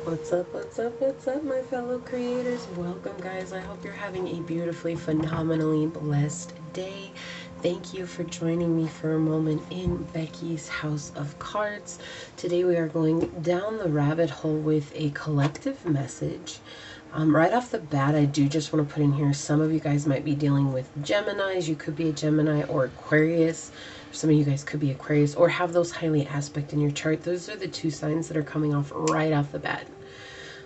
What's up, what's up, what's up, my fellow creators? Welcome, guys. I hope you're having a beautifully, phenomenally blessed day. Thank you for joining me for a moment in Becky's House of Cards. Today we are going down the rabbit hole with a collective message. Right off the bat, I do just want to put in here, some of you guys might be dealing with Geminis. You could be a Gemini or Aquarius. Some of you guys could be Aquarius or have those highly aspect in your chart. Those are the two signs that are coming off right off the bat.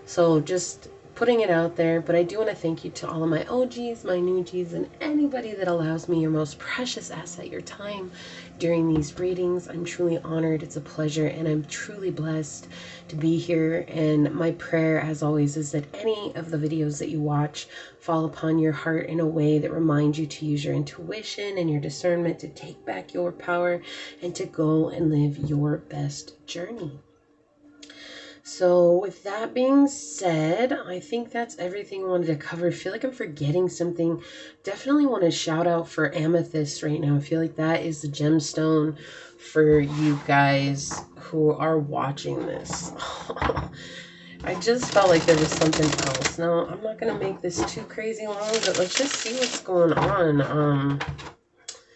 So just putting it out there, but I do want to thank you to all of my OGs, my new Gs, and anybody that allows me your most precious asset, your time during these readings. I'm truly honored. It's a pleasure, and I'm truly blessed to be here. And my prayer, as always, is that any of the videos that you watch fall upon your heart in a way that reminds you to use your intuition and your discernment to take back your power and to go and live your best journey. So with that being said, I think that's everything I wanted to cover. I feel like I'm forgetting something. Definitely want to shout out for amethyst right now. I feel like that is the gemstone for you guys who are watching this. I just felt like there was something else. Now, I'm not going to make this too crazy long, but let's just see what's going on.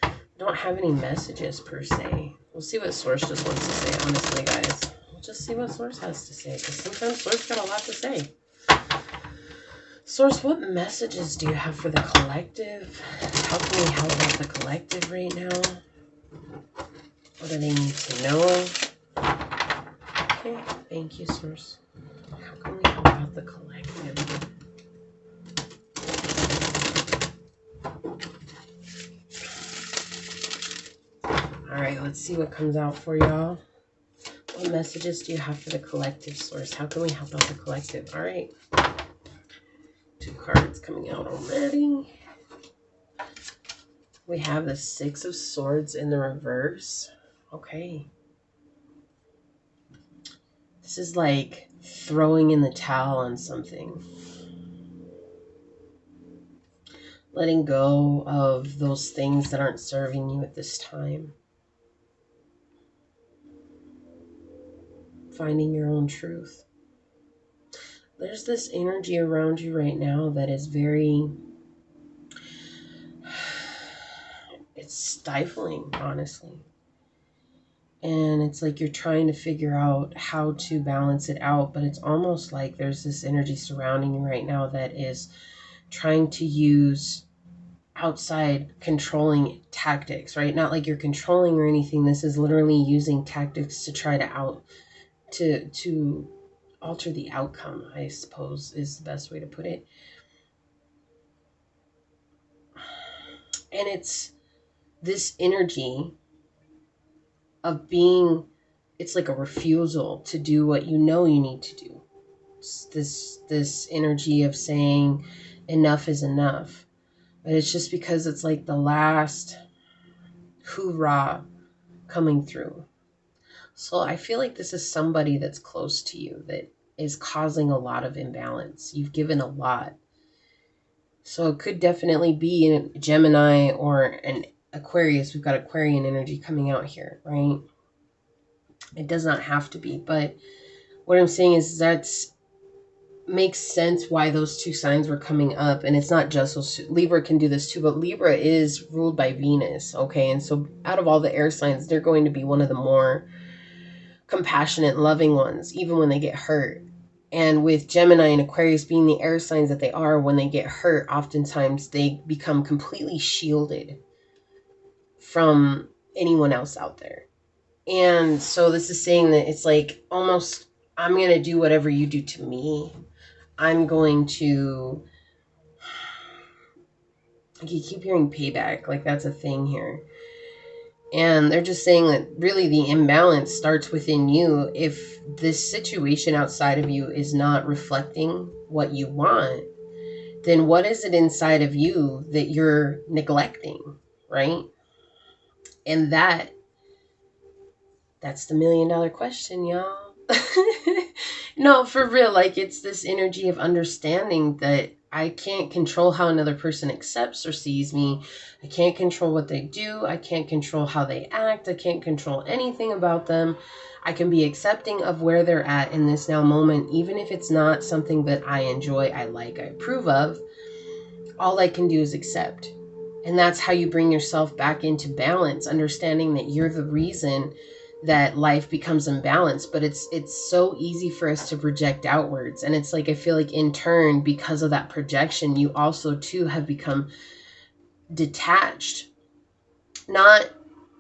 I don't have any messages per se. We'll see what Source just wants to say, honestly, guys. Just see what Source has to say, because sometimes Source got a lot to say. Source, what messages do you have for the collective? How can we help out the collective right now? What do they need to know? Okay, thank you, Source. How can we help out the collective? Alright, let's see what comes out for y'all. What messages do you have for the collective, Source? How can we help out the collective? All right. 2 cards coming out already. We have the 6 of Swords in the reverse. Okay. This is like throwing in the towel on something. Letting go of those things that aren't serving you at this time. Finding your own truth. There's this energy around you right now that is very, it's stifling, honestly. And it's like you're trying to figure out how to balance it out, but it's almost like there's this energy surrounding you right now that is trying to use outside controlling tactics, right? Not like you're controlling or anything. This is literally using tactics to try to alter the outcome, I suppose is the best way to put it. And it's this energy of being, it's like a refusal to do what you know you need to do. It's this energy of saying enough is enough. But it's just because it's like the last hoorah coming through. So I feel like this is somebody that's close to you that is causing a lot of imbalance. You've given a lot. So it could definitely be a Gemini or an Aquarius. We've got Aquarian energy coming out here, right? It does not have to be. But what I'm saying is that's makes sense why those 2 signs were coming up. And it's not just those 2. Libra can do this too, but Libra is ruled by Venus, okay? And so out of all the air signs, they're going to be one of the more compassionate, loving ones, even when they get hurt. And with Gemini and Aquarius being the air signs that they are, when they get hurt, oftentimes they become completely shielded from anyone else out there. And so this is saying that it's like almost, I'm going to do whatever you do to me. I'm going to, you keep hearing payback, like that's a thing here. And they're just saying that really the imbalance starts within you. If this situation outside of you is not reflecting what you want, then what is it inside of you that you're neglecting, right? And that's the $1 million question, y'all. No, for real, like it's this energy of understanding that I can't control how another person accepts or sees me. I can't control what they do. I can't control how they act. I can't control anything about them. I can be accepting of where they're at in this now moment, even if it's not something that I enjoy, I like, I approve of. All I can do is accept. And that's how you bring yourself back into balance, understanding that you're the reason that life becomes imbalanced. But it's so easy for us to project outwards. And it's like, I feel like in turn, because of that projection, you also too have become detached. Not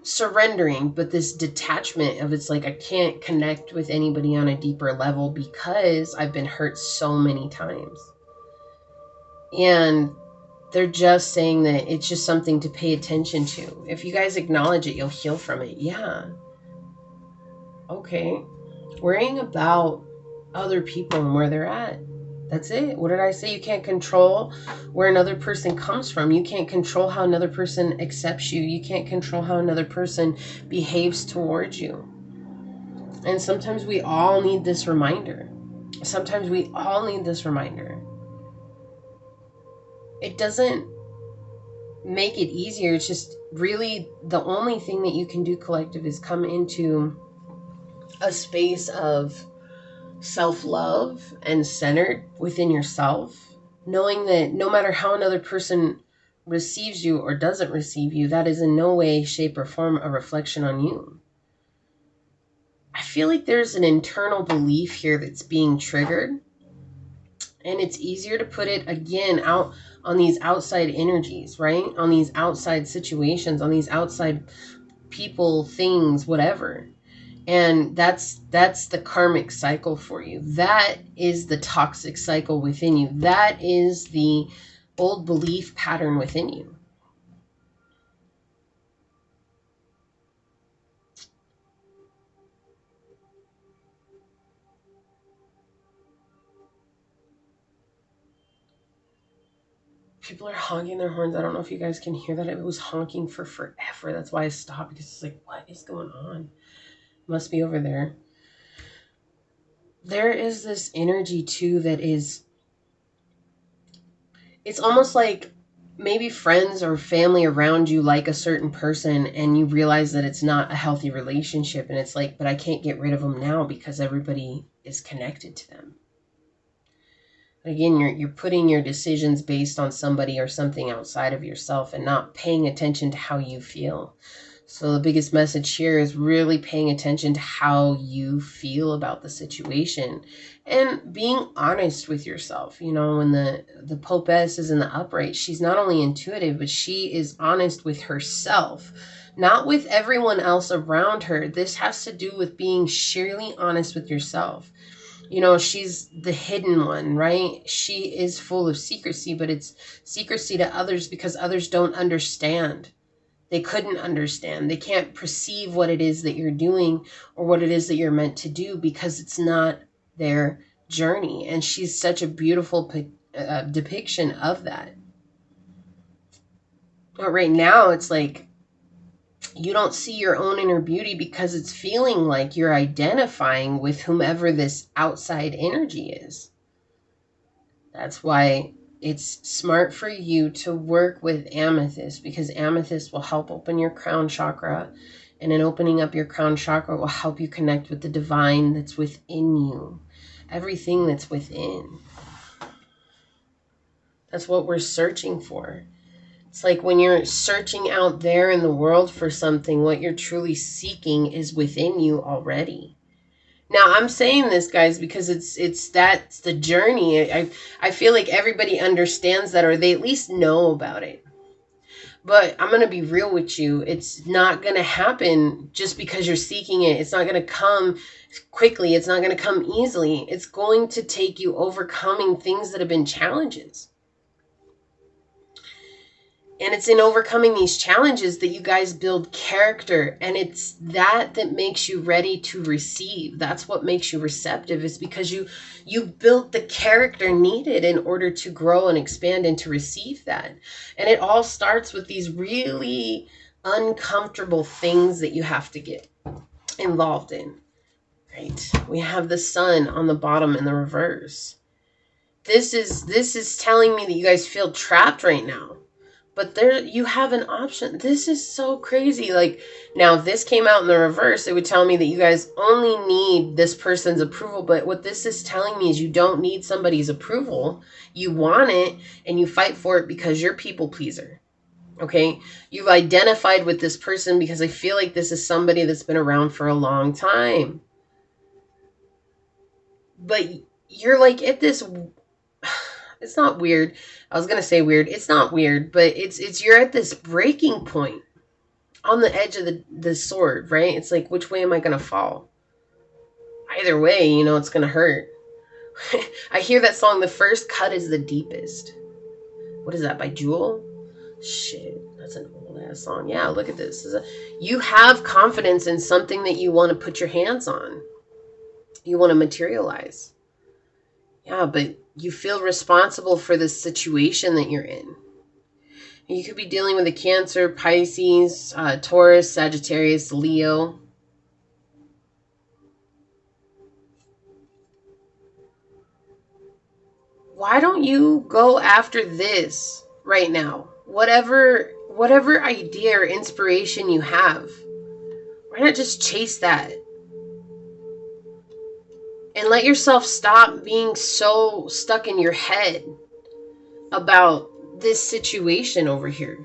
surrendering, but this detachment of, it's like I can't connect with anybody on a deeper level because I've been hurt so many times. And they're just saying that it's just something to pay attention to. If you guys acknowledge it, you'll heal from it. Yeah. Okay. Worrying about other people and where they're at. That's it. What did I say? You can't control where another person comes from. You can't control how another person accepts you. You can't control how another person behaves towards you. And sometimes we all need this reminder. Sometimes we all need this reminder. It doesn't make it easier. It's just really the only thing that you can do, collective, is come into a space of self-love and centered within yourself, knowing that no matter how another person receives you or doesn't receive you, that is in no way, shape, or form a reflection on you. I feel like there's an internal belief here that's being triggered, and it's easier to put it again out on these outside energies, right? On these outside situations, on these outside people, things, whatever. And that's the karmic cycle for you. That is the toxic cycle within you. That is the old belief pattern within you. People are honking their horns. I don't know if you guys can hear that. It was honking for forever. That's why I stopped, because it's like, what is going on? Must be over there. There is this energy too that is, it's almost like maybe friends or family around you like a certain person, and you realize that it's not a healthy relationship, and it's like, but I can't get rid of them now because everybody is connected to them. Again, you're putting your decisions based on somebody or something outside of yourself and not paying attention to how you feel. So the biggest message here is really paying attention to how you feel about the situation and being honest with yourself. You know, when the Popess is in the upright, she's not only intuitive, but she is honest with herself, not with everyone else around her. This has to do with being sheerly honest with yourself. You know, she's the hidden one, right? She is full of secrecy, but it's secrecy to others because others don't understand. They couldn't understand. They can't perceive what it is that you're doing or what it is that you're meant to do because it's not their journey. And she's such a beautiful depiction of that. But right now, it's like you don't see your own inner beauty because it's feeling like you're identifying with whomever this outside energy is. That's why it's smart for you to work with amethyst, because amethyst will help open your crown chakra, and in opening up your crown chakra will help you connect with the divine that's within you, everything that's within. That's what we're searching for. It's like when you're searching out there in the world for something, what you're truly seeking is within you already. Now, I'm saying this, guys, because that's the journey. I feel like everybody understands that, or they at least know about it. But I'm going to be real with you. It's not going to happen just because you're seeking it. It's not going to come quickly. It's not going to come easily. It's going to take you overcoming things that have been challenges. And it's in overcoming these challenges that you guys build character. And it's that makes you ready to receive. That's what makes you receptive, is because you built the character needed in order to grow and expand and to receive that. And it all starts with these really uncomfortable things that you have to get involved in, right? We have the sun on the bottom in the reverse. This is telling me that you guys feel trapped right now. But there, you have an option. This is so crazy. Like, now if this came out in the reverse, it would tell me that you guys only need this person's approval. But what this is telling me is you don't need somebody's approval. You want it and you fight for it because you're people pleaser. Okay? You've identified with this person because I feel like this is somebody that's been around for a long time. But you're like at this, it's not weird. I was gonna say weird. It's not weird, but it's you're at this breaking point on the edge of the sword, right? It's like, which way am I gonna fall? Either way, you know, it's gonna hurt. I hear that song, the first cut is the deepest. What is that, by Jewel? Shit, that's an old ass song. Yeah, look at this. You have confidence in something that you want to put your hands on. You want to materialize. Yeah, but you feel responsible for the situation that you're in. You could be dealing with a Cancer, Pisces, Taurus, Sagittarius, Leo. Why don't you go after this right now? Whatever idea or inspiration you have, why not just chase that? And let yourself stop being so stuck in your head about this situation over here.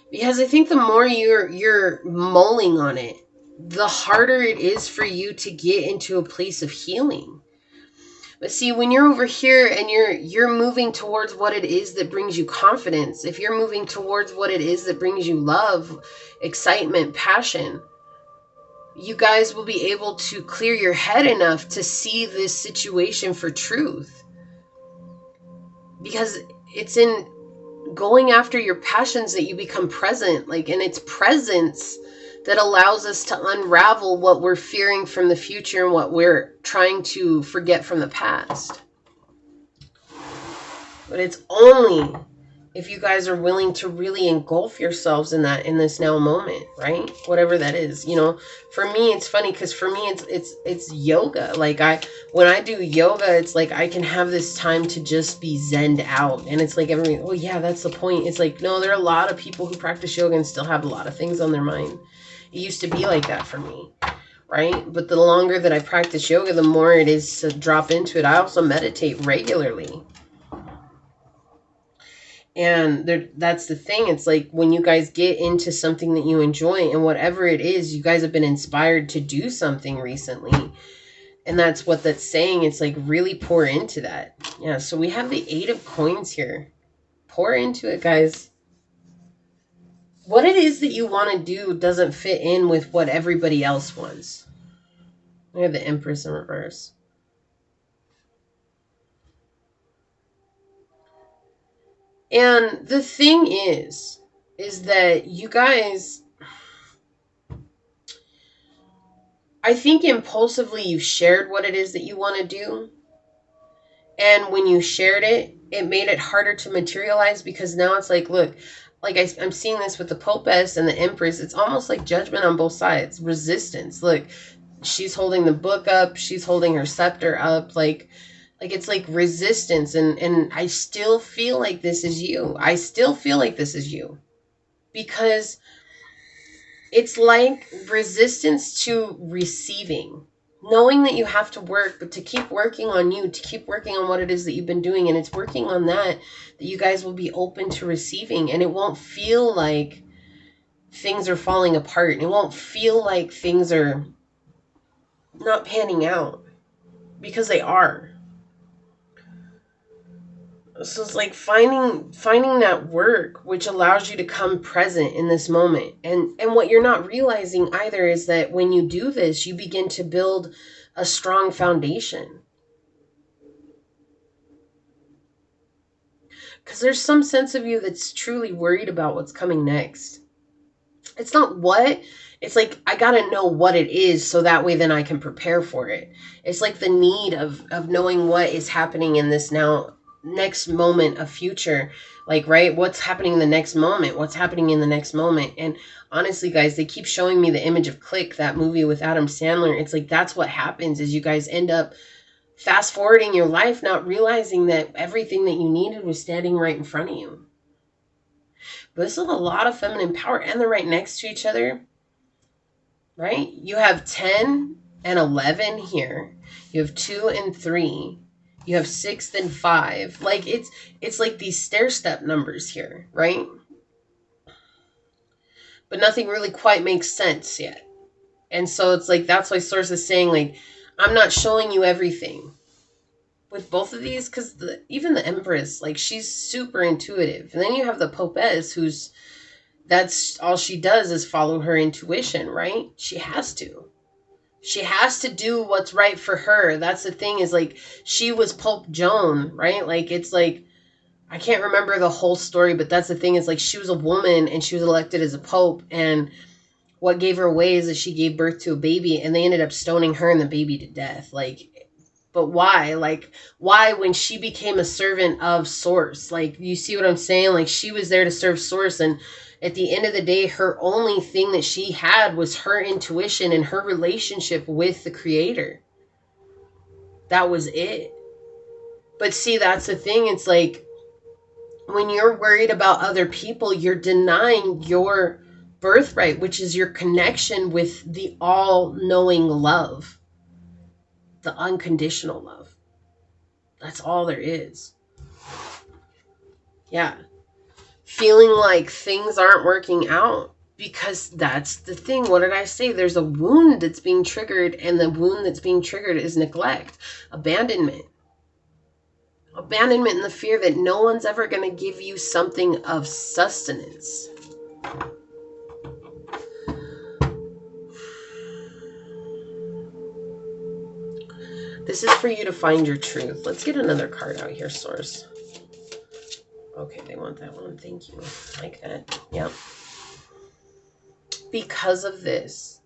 Because I think the more you're mulling on it, the harder it is for you to get into a place of healing. But see, when you're over here and you're moving towards what it is that brings you confidence, if you're moving towards what it is that brings you love, excitement, passion, you guys will be able to clear your head enough to see this situation for truth. Because it's in going after your passions that you become present, like, and it's presence that allows us to unravel what we're fearing from the future and what we're trying to forget from the past. But it's only if you guys are willing to really engulf yourselves in that, in this now moment, right? Whatever that is, you know. For me, it's funny because for me, it's yoga. Like when I do yoga, it's like I can have this time to just be zened out, and it's like everybody, oh yeah, that's the point. It's like, no, there are a lot of people who practice yoga and still have a lot of things on their mind. It used to be like that for me, right? But the longer that I practice yoga, the more it is to drop into it. I also meditate regularly. And that's the thing. It's like when you guys get into something that you enjoy, and whatever it is, you guys have been inspired to do something recently. And that's what that's saying. It's like really pour into that. Yeah, so we have the 8 of Coins here. Pour into it, guys. What it is that you want to do doesn't fit in with what everybody else wants. We have the Empress in reverse. And the thing is that you guys, I think impulsively you've shared what it is that you want to do. And when you shared it, it made it harder to materialize, because now it's like, look, like I'm seeing this with the Popess and the Empress. It's almost like judgment on both sides, resistance. Look, she's holding the book up. She's holding her scepter up. Like it's like resistance. And I still feel like this is you. I still feel like this is you. Because it's like resistance to receiving. Knowing that you have to work, but to keep working on you, to keep working on what it is that you've been doing. And it's working on that you guys will be open to receiving. And it won't feel like things are falling apart. It won't feel like things are not panning out, because they are. So it's like finding that work which allows you to come present in this moment. And what you're not realizing either is that when you do this, you begin to build a strong foundation. Because there's some sense of you that's truly worried about what's coming next. It's not what. It's like, I got to know what it is so that way then I can prepare for it. It's like the need of knowing what is happening in this now next moment of future. Like, right, what's happening in the next moment? What's happening in the next moment? And honestly, guys, they keep showing me the image of Click, that movie with Adam Sandler. It's like, that's what happens is you guys end up Fast forwarding your life, not realizing that everything that you needed was standing right in front of you. But this is a lot of feminine power, and they're right next to each other, right? You have 10 and 11 here. You have 2 and 3. You have 6 and 5. Like it's like these stair step numbers here, right? But nothing really quite makes sense yet. And so it's like, that's why Source is saying, like, I'm not showing you everything with both of these, because even the Empress, like, she's super intuitive. And then you have the Popess, that's all she does is follow her intuition, right? She has to. She has to do what's right for her. That's the thing, is like, she was Pope Joan, right? Like, it's like, I can't remember the whole story, but that's the thing, is like, she was a woman and she was elected as a pope, and what gave her away is that she gave birth to a baby, and they ended up stoning her and the baby to death. Like, but why? Like, why, when she became a servant of Source? Like, you see what I'm saying? Like, she was there to serve Source, and at the end of the day, her only thing that she had was her intuition and her relationship with the Creator. That was it. But see, that's the thing. It's like, when you're worried about other people, you're denying your birthright, which is your connection with the all-knowing love, the unconditional love. That's all there is. Yeah. Feeling like things aren't working out, because that's the thing. What did I say? There's a wound that's being triggered, and the wound that's being triggered is neglect, abandonment. Abandonment and the fear that no one's ever going to give you something of sustenance. This is for you to find your truth. Let's get another card out here, Source. Okay, they want that one. Thank you. Like that. Yep. Because of this,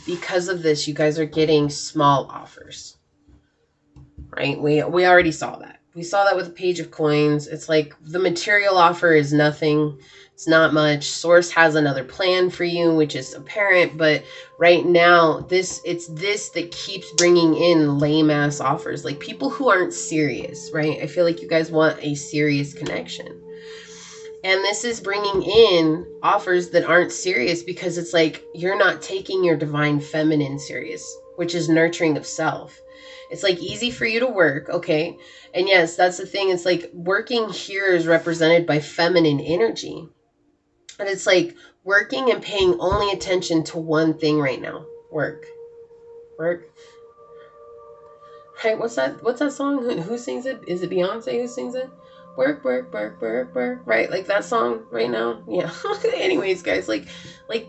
you guys are getting small offers. Right? We already saw that. We saw that with the Page of Coins. It's like the material offer is nothing. It's not much. Source has another plan for you, which is apparent. But right now, it's this that keeps bringing in lame ass offers. Like, people who aren't serious, right? I feel like you guys want a serious connection. And this is bringing in offers that aren't serious, because it's like, you're not taking your divine feminine serious, which is nurturing of self. It's like easy for you to work, okay? And yes, that's the thing. It's like working here is represented by feminine energy. And it's like working and paying only attention to one thing right now. Work. Right, what's that song? Who sings it? Is it Beyonce who sings it? Work. Right, like that song right now. Yeah. Anyways, guys, like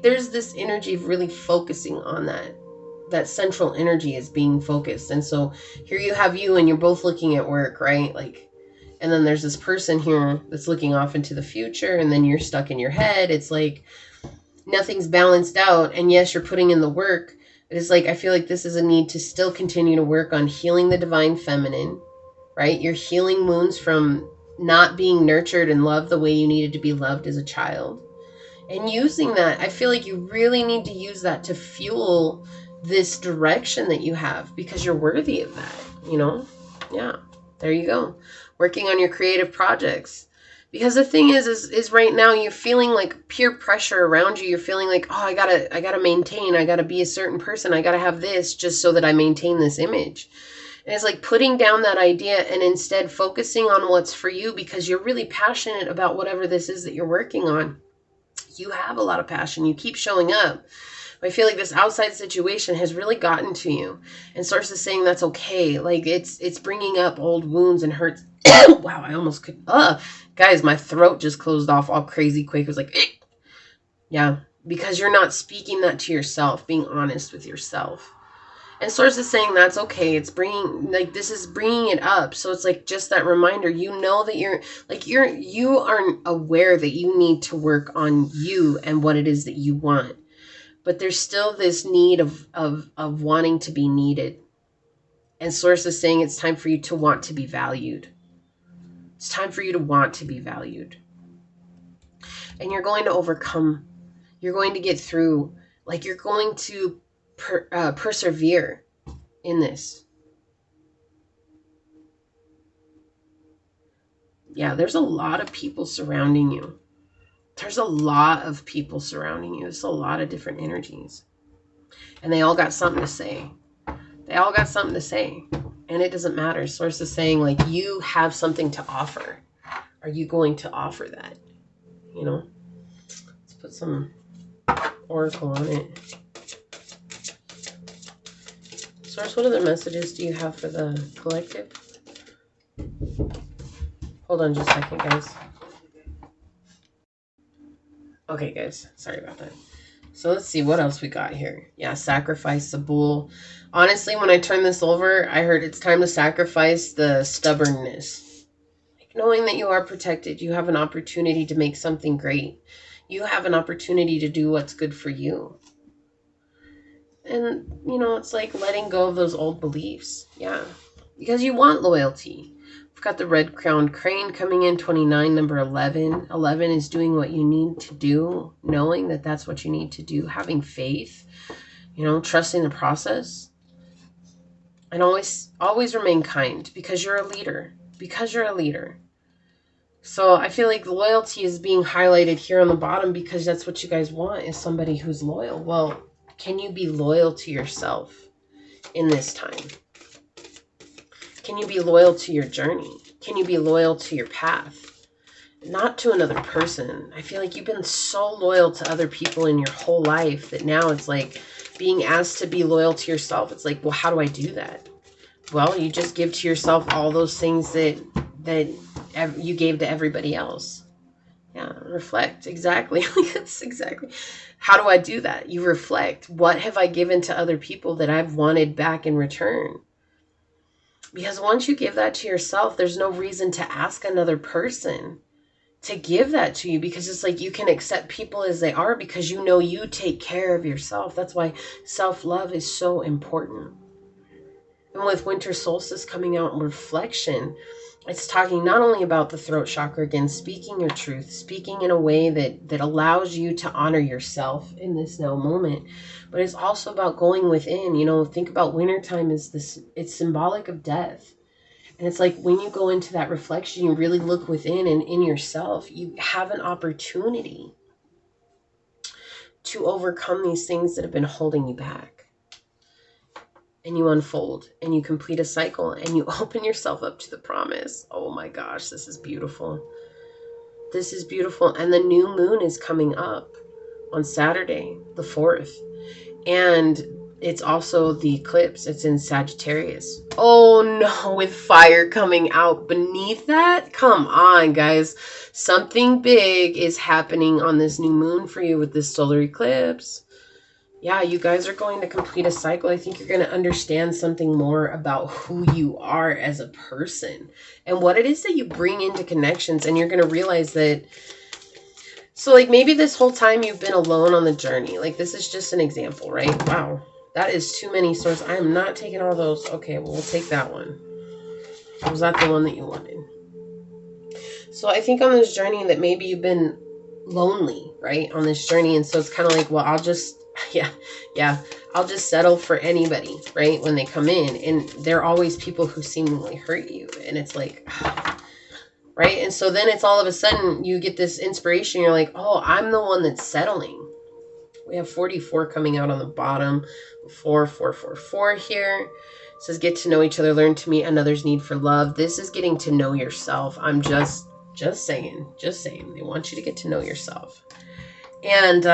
there's this energy of really focusing on that central energy is being focused. And so here you have you, and you're both looking at work, right? Like, and then there's this person here that's looking off into the future, and then you're stuck in your head. It's like nothing's balanced out. And yes, you're putting in the work. It's like, I feel like this is a need to still continue to work on healing the divine feminine, right? You're healing wounds from not being nurtured and loved the way you needed to be loved as a child. And using that, I feel like you really need to use that to fuel this direction that you have, because you're worthy of that, you know? Yeah, there you go. Working on your creative projects. Because the thing is right now you're feeling like peer pressure around you. You're feeling like, oh, I gotta maintain, I gotta be a certain person, I gotta have this just so that I maintain this image. And it's like putting down that idea and instead focusing on what's for you, because you're really passionate about whatever this is that you're working on. You have a lot of passion. You keep showing up. I feel like this outside situation has really gotten to you. And Source is saying that's okay. Like, it's bringing up old wounds and hurts. Wow, I almost could. Guys, my throat just closed off all crazy quick. It was like, yeah, because you're not speaking that to yourself, being honest with yourself. And Source is saying that's okay. It's bringing, like, this is bringing it up. So it's like just that reminder. You know that you aren't aware that you need to work on you and what it is that you want. But there's still this need of wanting to be needed. And Source is saying it's time for you to want to be valued. It's time for you to want to be valued. And you're going to overcome. You're going to get through. Like, you're going to persevere in this. Yeah, there's a lot of people surrounding you. There's a lot of people surrounding you. There's a lot of different energies. And they all got something to say. They all got something to say. And it doesn't matter. Source is saying, like, you have something to offer. Are you going to offer that? You know? Let's put some oracle on it. Source, what other messages do you have for the collective? Hold on just a second, guys. Okay, guys. Sorry about that. So let's see what else we got here. Yeah, sacrifice the bull. Honestly, when I turned this over, I heard it's time to sacrifice the stubbornness. Like, knowing that you are protected, you have an opportunity to make something great. You have an opportunity to do what's good for you. And, you know, it's like letting go of those old beliefs. Yeah, because you want loyalty. We've got the red-crowned crane coming in, 29, number 11. 11 is doing what you need to do, knowing that that's what you need to do, having faith, you know, trusting the process. And always remain kind, because you're a leader. Because you're a leader. So I feel like loyalty is being highlighted here on the bottom because that's what you guys want, is somebody who's loyal. Well, can you be loyal to yourself in this time? Can you be loyal to your journey? Can you be loyal to your path? Not to another person. I feel like you've been so loyal to other people in your whole life that now it's like being asked to be loyal to yourself. It's like, well, how do I do that? Well, you just give to yourself all those things that you gave to everybody else. Yeah, reflect. Exactly. That's exactly. How do I do that? You reflect. What have I given to other people that I've wanted back in return? Because once you give that to yourself, there's no reason to ask another person to give that to you, because it's like you can accept people as they are because you know you take care of yourself. That's why self-love is so important. And with winter solstice coming out in reflection, it's talking not only about the throat chakra, again, speaking your truth, speaking in a way that allows you to honor yourself in this now moment, but it's also about going within. You know, think about wintertime as this, it's symbolic of death. And it's like when you go into that reflection, you really look within and in yourself, you have an opportunity to overcome these things that have been holding you back. And you unfold and you complete a cycle and you open yourself up to the promise. Oh my gosh, this is beautiful. This is beautiful. And the new moon is coming up on Saturday, the 4th. And it's also the eclipse. It's in Sagittarius. Oh no, with fire coming out beneath that? Come on, guys. Something big is happening on this new moon for you with this solar eclipse. Yeah, you guys are going to complete a cycle. I think you're going to understand something more about who you are as a person and what it is that you bring into connections. And you're going to realize that, so like maybe this whole time you've been alone on the journey. Like this is just an example, right? Wow, that is too many sources. I am not taking all those. Okay, well, we'll take that one. Was that the one that you wanted? So I think on this journey that maybe you've been lonely, right? On this journey. And so it's kind of like, well, I'll just I'll just settle for anybody, right? When they come in, and they're always people who seemingly hurt you. And it's like, right? And so then it's all of a sudden you get this inspiration. You're like, oh, I'm the one that's settling. We have 44 coming out on the bottom. 4444 here. It says, get to know each other, learn to meet another's need for love. This is getting to know yourself. I'm just saying. They want you to get to know yourself. And,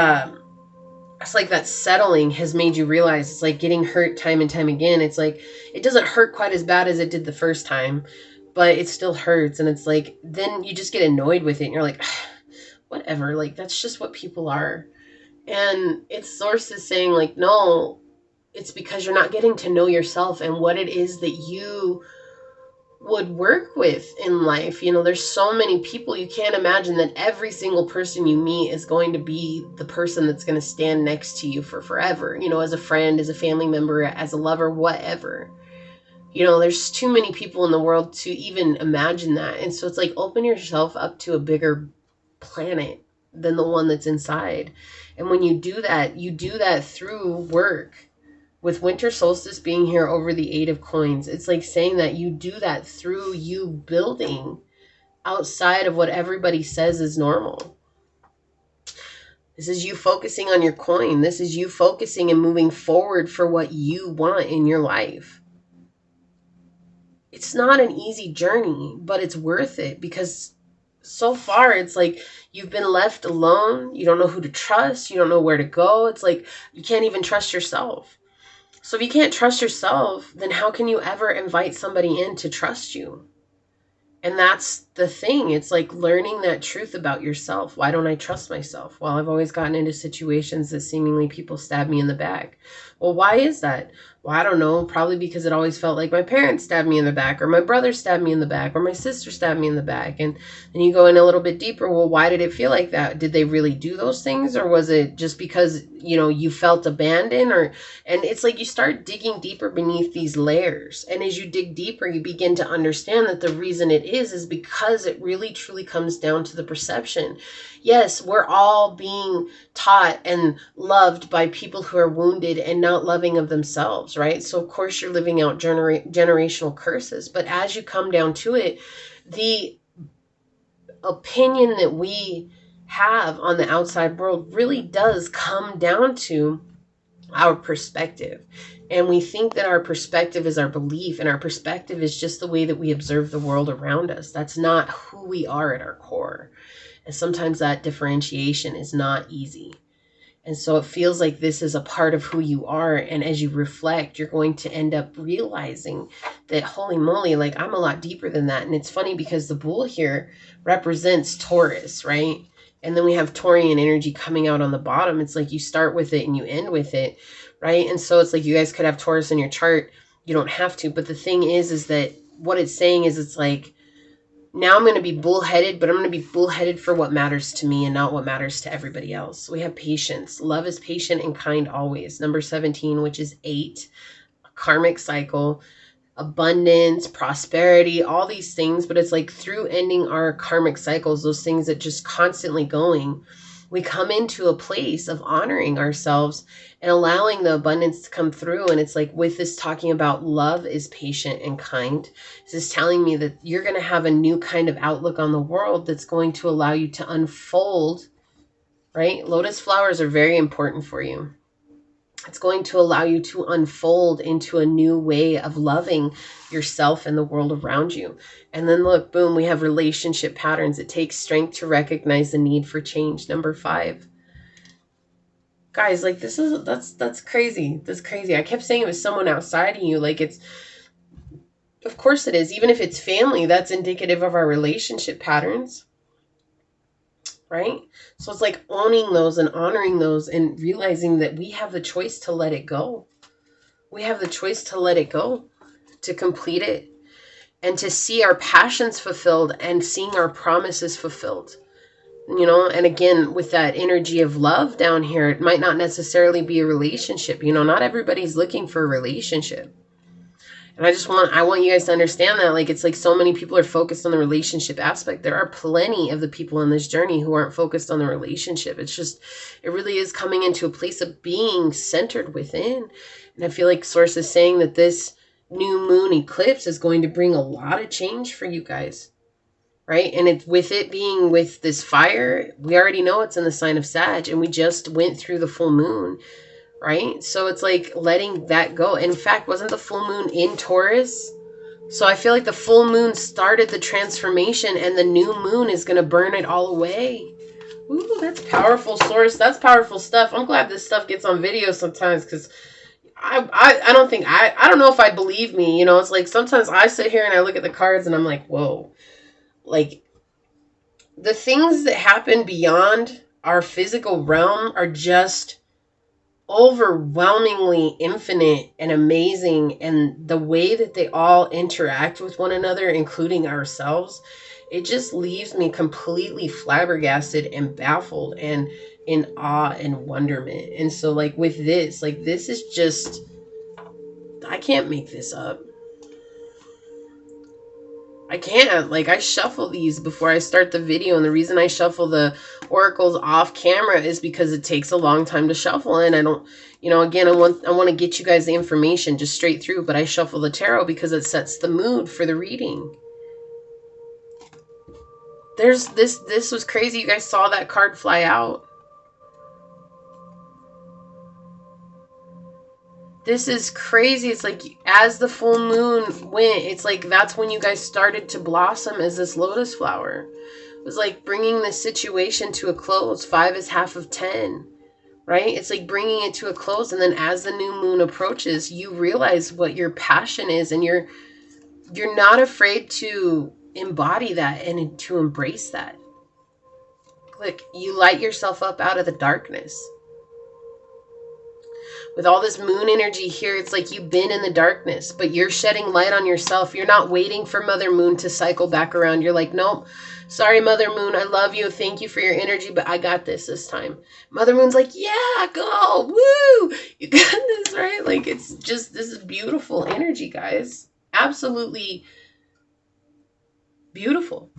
it's like that settling has made you realize it's like getting hurt time and time again. It's like, it doesn't hurt quite as bad as it did the first time, but it still hurts. And it's like, then you just get annoyed with it. And you're like, whatever, like, that's just what people are. And its source is saying like, no, it's because you're not getting to know yourself and what it is that you would work with in life. You know, there's so many people, you can't imagine that every single person you meet is going to be the person that's going to stand next to you for forever, you know, as a friend, as a family member, as a lover, whatever. You know, there's too many people in the world to even imagine that. And so it's like, open yourself up to a bigger planet than the one that's inside. And when you do that through work. With winter solstice being here over the 8 of coins, it's like saying that you do that through you building outside of what everybody says is normal. This is you focusing on your coin. This is you focusing and moving forward for what you want in your life. It's not an easy journey, but it's worth it, because so far it's like you've been left alone. You don't know who to trust. You don't know where to go. It's like you can't even trust yourself. So if you can't trust yourself, then how can you ever invite somebody in to trust you? And that's the thing. It's like learning that truth about yourself. Why don't I trust myself? Well, I've always gotten into situations that seemingly people stab me in the back. Well, why is that? Well, I don't know. Probably because it always felt like my parents stabbed me in the back, or my brother stabbed me in the back, or my sister stabbed me in the back. And then you go in a little bit deeper. Well, why did it feel like that? Did they really do those things? Or was it just because, you felt abandoned? And it's like you start digging deeper beneath these layers. And as you dig deeper, you begin to understand that the reason it is because it really truly comes down to the perception. Yes, we're all being taught and loved by people who are wounded and not loving of themselves, right? So of course you're living out generational curses. But as you come down to it, the opinion that we have on the outside world really does come down to our perspective. And we think that our perspective is our belief, and our perspective is just the way that we observe the world around us. That's not who we are at our core. And sometimes that differentiation is not easy. And so it feels like this is a part of who you are. And as you reflect, you're going to end up realizing that, holy moly, like I'm a lot deeper than that. And it's funny because the bull here represents Taurus, right? And then we have Taurian energy coming out on the bottom. It's like you start with it and you end with it, right? And so it's like you guys could have Taurus in your chart. You don't have to. But the thing is that what it's saying is it's like, now I'm going to be bullheaded, but I'm going to be bullheaded for what matters to me and not what matters to everybody else. We have patience. Love is patient and kind always. Number 17, which is 8, a karmic cycle, abundance, prosperity, all these things. But it's like through ending our karmic cycles, those things that just constantly going, we come into a place of honoring ourselves and allowing the abundance to come through. And it's like with this talking about love is patient and kind, this is telling me that you're going to have a new kind of outlook on the world that's going to allow you to unfold, right? Lotus flowers are very important for you. It's going to allow you to unfold into a new way of loving yourself and the world around you. And then look, boom, we have relationship patterns. It takes strength to recognize the need for change. Number 5. Guys, like that's crazy. That's crazy. I kept saying it was someone outside of you. Like of course it is. Even if it's family, that's indicative of our relationship patterns. Right? So it's like owning those and honoring those and realizing that we have the choice to let it go. We have the choice to let it go, to complete it, and to see our passions fulfilled and seeing our promises fulfilled. And again, with that energy of love down here, it might not necessarily be a relationship. Not everybody's looking for a relationship. And I want you guys to understand that, like, it's like so many people are focused on the relationship aspect. There are plenty of the people in this journey who aren't focused on the relationship. It's just, it really is coming into a place of being centered within. And I feel like Source is saying that this new moon eclipse is going to bring a lot of change for you guys, right? And it's with it being with this fire, we already know it's in the sign of Sag, and we just went through the full moon. Right? So it's like letting that go. In fact, wasn't the full moon in Taurus? So I feel like the full moon started the transformation and the new moon is going to burn it all away. Ooh, that's powerful, Source. That's powerful stuff. I'm glad this stuff gets on video sometimes, because I don't know if I believe me. It's like sometimes I sit here and I look at the cards and I'm like, whoa. Like the things that happen beyond our physical realm are just overwhelmingly infinite and amazing, and the way that they all interact with one another, including ourselves, it just leaves me completely flabbergasted and baffled and in awe and wonderment. And so like with this, like this is just, I can't make this up. I can't. Like, I shuffle these before I start the video, and the reason I shuffle the oracles off camera is because it takes a long time to shuffle, and I don't, again, I want to get you guys the information just straight through, but I shuffle the tarot because it sets the mood for the reading. There's this was crazy. You guys saw that card fly out. This is crazy. It's like as the full moon went, it's like that's when you guys started to blossom as this lotus flower. It was like bringing the situation to a close. 5 is half of 10, right? It's like bringing it to a close. And then as the new moon approaches, you realize what your passion is, and you're not afraid to embody that and to embrace that. Like you light yourself up out of the darkness. With all this moon energy here, it's like you've been in the darkness, but you're shedding light on yourself. You're not waiting for Mother Moon to cycle back around. You're like, nope, sorry, Mother Moon. I love you. Thank you for your energy, but I got this time. Mother Moon's like, yeah, go. Woo. You got this, right? Like, it's just, this is beautiful energy, guys. Absolutely beautiful.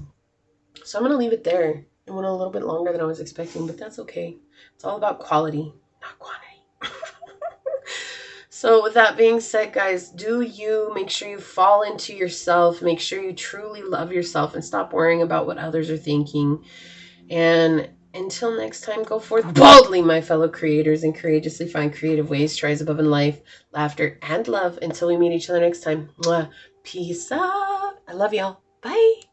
So I'm going to leave it there. It went a little bit longer than I was expecting, but that's okay. It's all about quality, not quantity. So with that being said, guys, do you make sure you fall into yourself. Make sure you truly love yourself and stop worrying about what others are thinking. And until next time, go forth boldly, my fellow creators, and courageously find creative ways to rise above in life, laughter, and love. Until we meet each other next time. Mwah. Peace out. I love y'all. Bye.